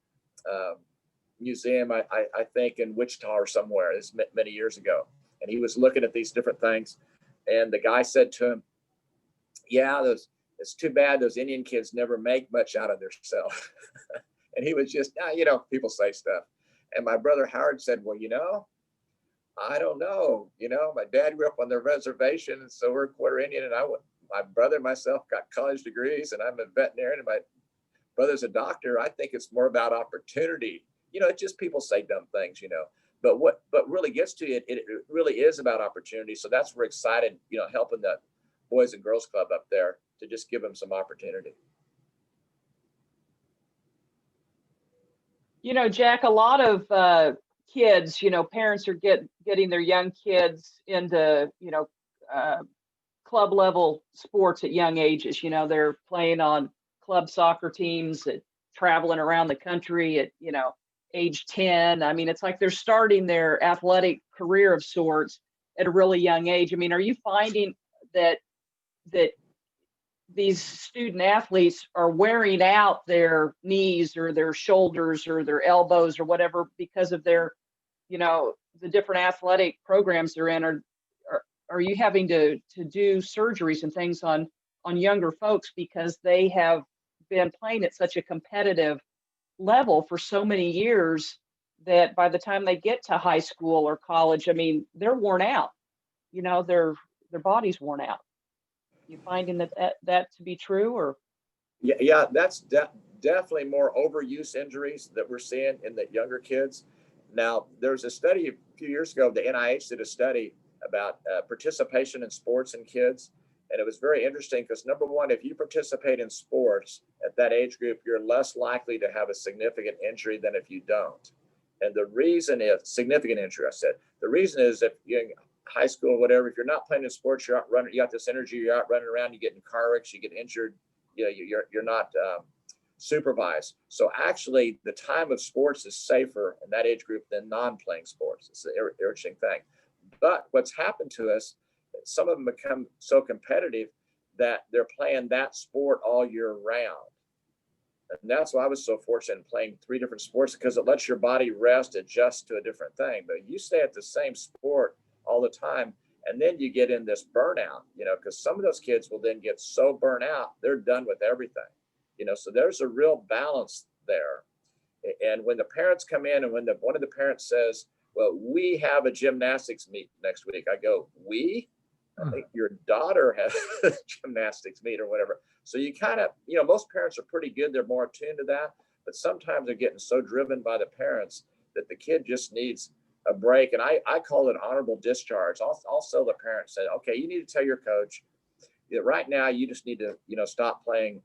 Speaker 4: museum, I think in Wichita or somewhere. This many years ago, and he was looking at these different things, and the guy said to him, "Yeah, it's too bad those Indian kids never make much out of themselves." And he was just, people say stuff. And my brother Howard said, "Well, I don't know. My dad grew up on the reservation, and so we're quarter Indian, and my brother and myself got college degrees, and I'm a veterinarian, and my brother's a doctor. I think it's more about opportunity." It's just people say dumb things, But what really gets to it, it really is about opportunity. So that's we're excited, helping the Boys and Girls Club up there to just give them some opportunity.
Speaker 1: Jack, a lot of kids, parents are getting their young kids into, club level sports at young ages. They're playing on club soccer teams, traveling around the country at, age 10. I mean, it's like they're starting their athletic career of sorts at a really young age. I mean, are you finding that these student athletes are wearing out their knees or their shoulders or their elbows or whatever because of their, the different athletic programs they're in? Are you having to do surgeries and things on younger folks because they have been playing at such a competitive level for so many years that by the time they get to high school or college, I mean, they're worn out, their body's worn out? You finding that to be true? Or
Speaker 4: yeah, that's definitely more overuse injuries that we're seeing in the younger kids. Now, there's a study a few years ago, the NIH did a study about participation in sports in kids. And it was very interesting because, number one, if you participate in sports at that age group, you're less likely to have a significant injury than if you don't. And the reason is significant injury, I said. The reason is if you're in high school, whatever, if you're not playing in sports, you're out running, you got this energy, you're out running around, you get in car wrecks, you get injured, you're not supervised. So actually, the time of sports is safer in that age group than non-playing sports. It's an interesting thing. But what's happened to us, some of them become so competitive that they're playing that sport all year round. And that's why I was so fortunate in playing 3 different sports, because it lets your body rest, adjust to a different thing. But you stay at the same sport all the time, and then you get in this burnout, because some of those kids will then get so burnt out, they're done with everything, so there's a real balance there. And when the parents come in and when one of the parents says, well, we have a gymnastics meet next week, I go, we? I think your daughter has a gymnastics meet or whatever. So you kind of, most parents are pretty good. They're more attuned to that. But sometimes they're getting so driven by the parents that the kid just needs a break. And I call it honorable discharge. I'll tell the parents, say, okay, you need to tell your coach that right now you just need to, stop playing,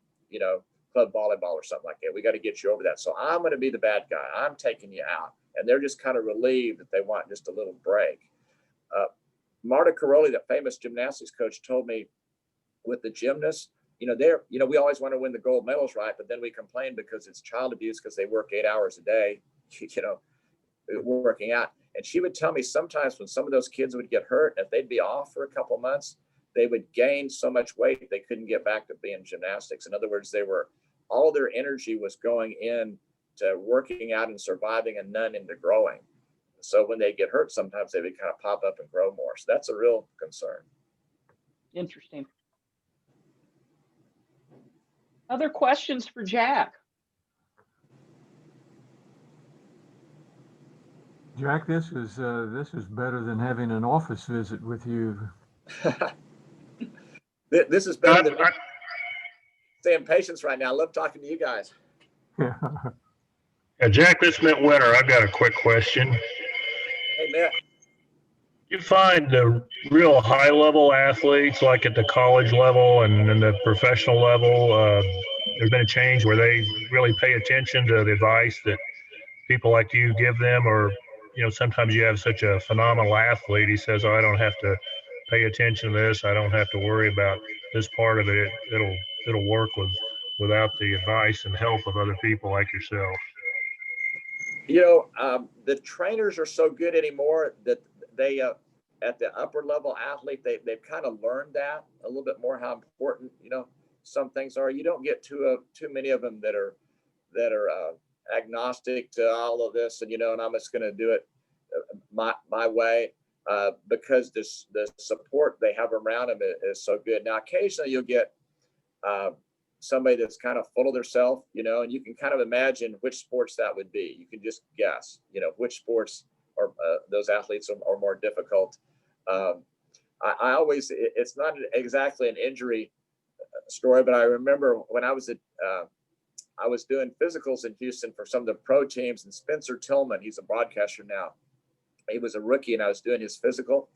Speaker 4: club volleyball or something like that. We got to get you over that. So I'm going to be the bad guy. I'm taking you out. And they're just kind of relieved that they want just a little break. Marta Caroli, the famous gymnastics coach, told me with the gymnasts, we always want to win the gold medals, right? But then we complain because it's child abuse because they work 8 hours a day, working out. And she would tell me sometimes when some of those kids would get hurt, if they'd be off for a couple of months, they would gain so much weight they couldn't get back to being gymnastics. In other words, all their energy was going in to working out and surviving and none into growing. So when they get hurt, sometimes they would kind of pop up and grow more. So that's a real concern.
Speaker 1: Interesting. Other questions for Jack?
Speaker 3: Jack, this is better than having an office visit with you.
Speaker 4: This is better than staying patients right now. I love talking to you guys.
Speaker 3: Yeah.
Speaker 9: Jack, this Mitt Winter. I've got a quick question.
Speaker 4: Hey, Mitt.
Speaker 9: You find the real high-level athletes, like at the college level and the professional level, there's been a change where they really pay attention to the advice that people like you give them, or sometimes you have such a phenomenal athlete, he says, oh, I don't have to pay attention to this, I don't have to worry about this part of it, it'll work without the advice and help of other people like yourself.
Speaker 4: The trainers are so good anymore that they at the upper level athlete, they've kind of learned that a little bit more, how important some things are. You don't get too many of them that are agnostic to all of this, and and I'm just going to do it my way, because the support they have around them is so good. Now, occasionally you'll get somebody that's kind of full of themselves, and you can kind of imagine which sports that would be. You can just guess, which sports are those athletes are more difficult. I always, it's not exactly an injury story, but I remember when I was I was doing physicals in Houston for some of the pro teams, and Spencer Tillman, he's a broadcaster now, He was a rookie and I was doing his physical,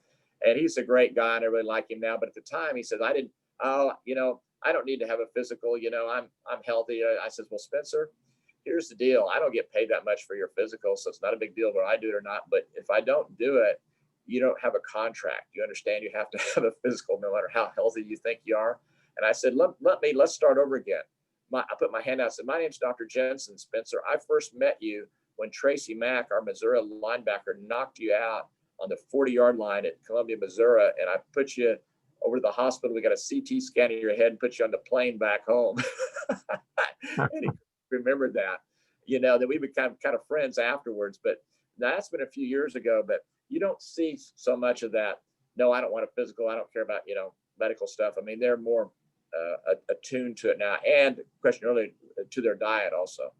Speaker 4: and he's a great guy and I really like him now. But at the time he said, I don't need to have a physical, I'm healthy. I said, well, Spencer, here's the deal. I don't get paid that much for your physical, so it's not a big deal whether I do it or not. But if I don't do it, you don't have a contract. You understand? You have to have a physical no matter how healthy you think you are. And I said, let's start over again. I put my hand out and said, my name's Dr. Jensen, Spencer. I first met you when Tracy Mack, our Missouri linebacker, knocked you out on the 40-yard line at Columbia, Missouri, and I put you over to the hospital. We got a CT scan of your head and put you on the plane back home. And he remembered that, that we became kind of friends afterwards. But that's been a few years ago, but you don't see so much of that. No, I don't want a physical. I don't care about, medical stuff. I mean, they're more attuned to it now. And question earlier, to their diet also.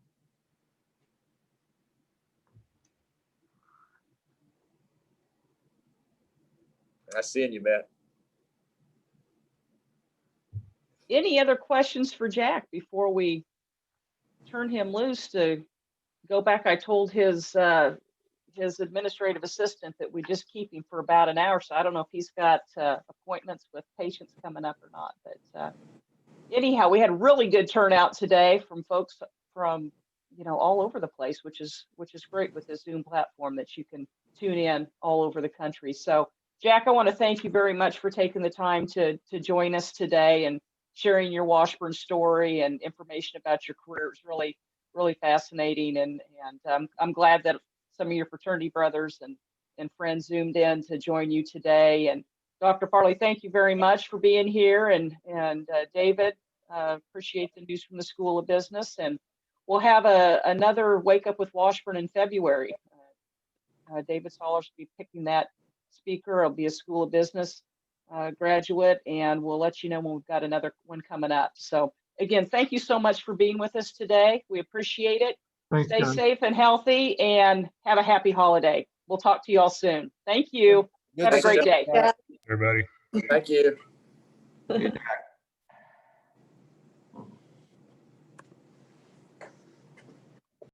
Speaker 4: Nice seeing you, Matt.
Speaker 1: Any other questions for Jack before we turn him loose to go back? I told his administrative assistant that we just keep him for about an hour. So I don't know if he's got appointments with patients coming up or not. But anyhow, we had a really good turnout today from folks from all over the place, which is great with this Zoom platform that you can tune in all over the country. So Jack, I want to thank you very much for taking the time to join us today and sharing your Washburn story and information about your career. It's really, really fascinating. And I'm glad that some of your fraternity brothers and friends zoomed in to join you today. And Dr. Farley, thank you very much for being here. And David, appreciate the news from the School of Business. And we'll have another Wake Up with Washburn in February. David Sollers will be picking that speaker. It'll be a School of Business graduate, and we'll let you know when we've got another one coming up. So again, thank you so much for being with us today. We appreciate it.
Speaker 3: Thanks,
Speaker 1: Stay
Speaker 3: John.
Speaker 1: safe and healthy, and have a happy holiday. We'll talk to you all soon. Thank you.
Speaker 2: Good
Speaker 1: Have a
Speaker 2: to
Speaker 1: great
Speaker 2: see
Speaker 1: day.
Speaker 2: you.
Speaker 9: Everybody.
Speaker 4: Thank you.
Speaker 2: Good.